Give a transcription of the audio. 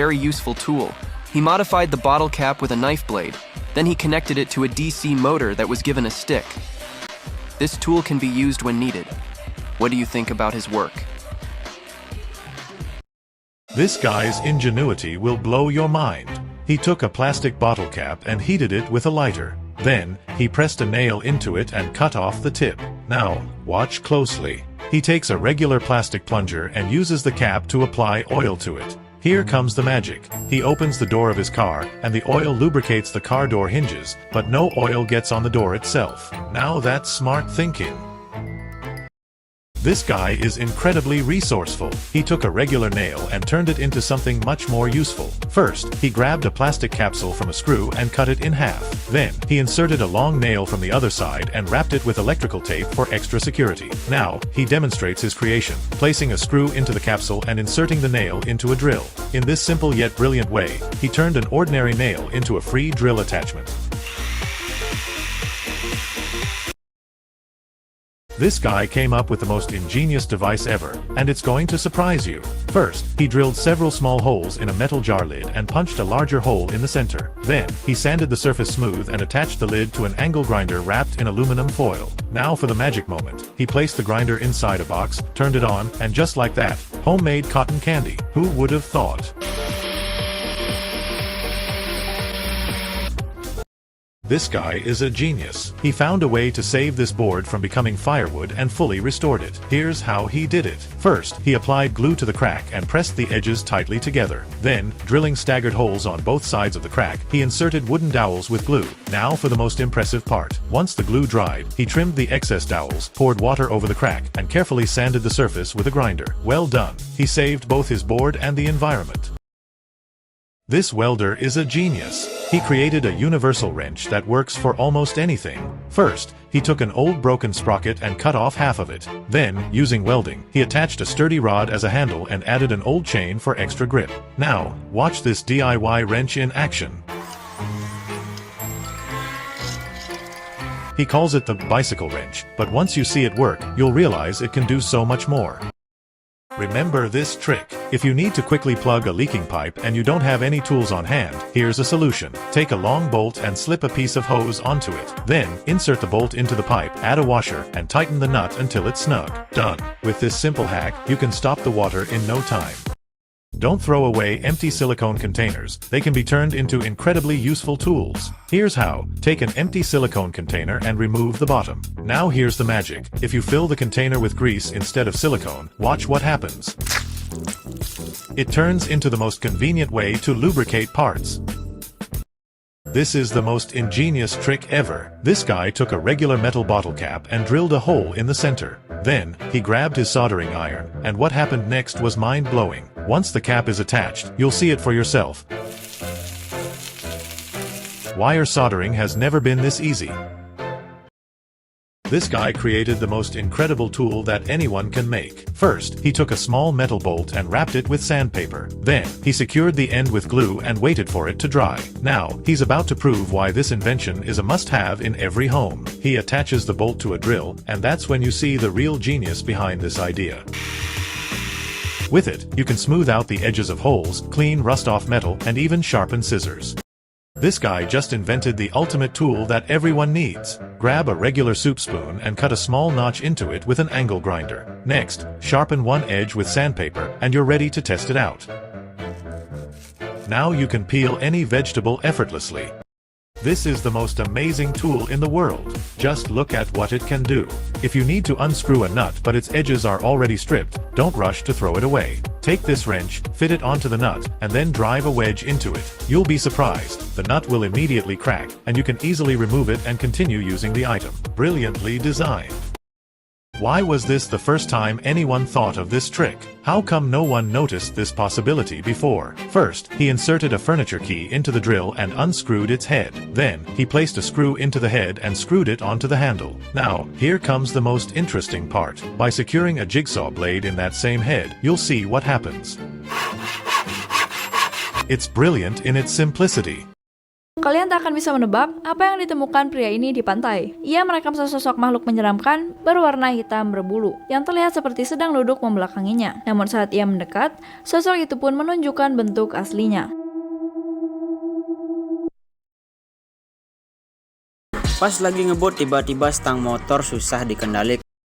very useful tool. He modified the bottle cap with a knife blade, then he connected it to a DC motor that was given a stick. This tool can be used when needed. What do you think about his work? This guy's ingenuity will blow your mind. He took a plastic bottle cap and heated it with a lighter. Then, he pressed a nail into it and cut off the tip. Now, watch closely. He takes a regular plastic plunger and uses the cap to apply oil to it. Here comes the magic. He opens the door of his car, and the oil lubricates the car door hinges, but no oil gets on the door itself. Now that's smart thinking. This guy is incredibly resourceful. He took a regular nail and turned it into something much more useful. First, he grabbed a plastic capsule from a screw and cut it in half. Then, he inserted a long nail from the other side and wrapped it with electrical tape for extra security. Now, he demonstrates his creation, placing a screw into the capsule and inserting the nail into a drill. In this simple yet brilliant way, he turned an ordinary nail into a free drill attachment. This guy came up with the most ingenious device ever, and it's going to surprise you. First, he drilled several small holes in a metal jar lid and punched a larger hole in the center. Then, he sanded the surface smooth and attached the lid to an angle grinder wrapped in aluminum foil. Now for the magic moment. He placed the grinder inside a box, turned it on, and just like that, homemade cotton candy. Who would have thought? This guy is a genius. He found a way to save this board from becoming firewood and fully restored it. Here's how he did it. First, he applied glue to the crack and pressed the edges tightly together. Then, drilling staggered holes on both sides of the crack, he inserted wooden dowels with glue. Now for the most impressive part. Once the glue dried, he trimmed the excess dowels, poured water over the crack, and carefully sanded the surface with a grinder. Well done. He saved both his board and the environment. This welder is a genius. He created a universal wrench that works for almost anything. First, he took an old broken sprocket and cut off half of it. Then, using welding, he attached a sturdy rod as a handle and added an old chain for extra grip. Now, watch this DIY wrench in action. He calls it the bicycle wrench, but once you see it work, you'll realize it can do so much more. Remember this trick. If you need to quickly plug a leaking pipe and you don't have any tools on hand, here's a solution. Take a long bolt and slip a piece of hose onto it. Then, insert the bolt into the pipe, add a washer, and tighten the nut until it's snug. Done. With this simple hack, you can stop the water in no time. Don't throw away empty silicone containers. They can be turned into incredibly useful tools. Here's how. Take an empty silicone container and remove the bottom. Now here's the magic. If you fill the container with grease instead of silicone, watch what happens. It turns into the most convenient way to lubricate parts. This is the most ingenious trick ever. This guy took a regular metal bottle cap and drilled a hole in the center. Then, he grabbed his soldering iron, and what happened next was mind-blowing. Once the cap is attached, you'll see it for yourself. Wire soldering has never been this easy. This guy created the most incredible tool that anyone can make. First, he took a small metal bolt and wrapped it with sandpaper. Then, he secured the end with glue and waited for it to dry. Now, he's about to prove why this invention is a must-have in every home. He attaches the bolt to a drill, and that's when you see the real genius behind this idea. With it, you can smooth out the edges of holes, clean rust-off metal, and even sharpen scissors. This guy just invented the ultimate tool that everyone needs. Grab a regular soup spoon and cut a small notch into it with an angle grinder. Next, sharpen one edge with sandpaper, and you're ready to test it out. Now you can peel any vegetable effortlessly. This is the most amazing tool in the world. Just look at what it can do. If you need to unscrew a nut but its edges are already stripped, don't rush to throw it away. Take this wrench, fit it onto the nut, and then drive a wedge into it. You'll be surprised. The nut will immediately crack, and you can easily remove it and continue using the item. Brilliantly designed. Why was this the first time anyone thought of this trick? How come no one noticed this possibility before? First, he inserted a furniture key into the drill and unscrewed its head. Then, he placed a screw into the head and screwed it onto the handle. Now, here comes the most interesting part. By securing a jigsaw blade in that same head, you'll see what happens. It's brilliant in its simplicity. Kalian tak akan bisa menebak apa yang ditemukan pria ini di pantai. Ia merekam sesosok makhluk menyeramkan berwarna hitam berbulu yang terlihat seperti sedang duduk membelakanginya. Namun saat ia mendekat, sosok itu pun menunjukkan bentuk aslinya. Pas lagi ngebut tiba-tiba stang motor susah dikendalikan.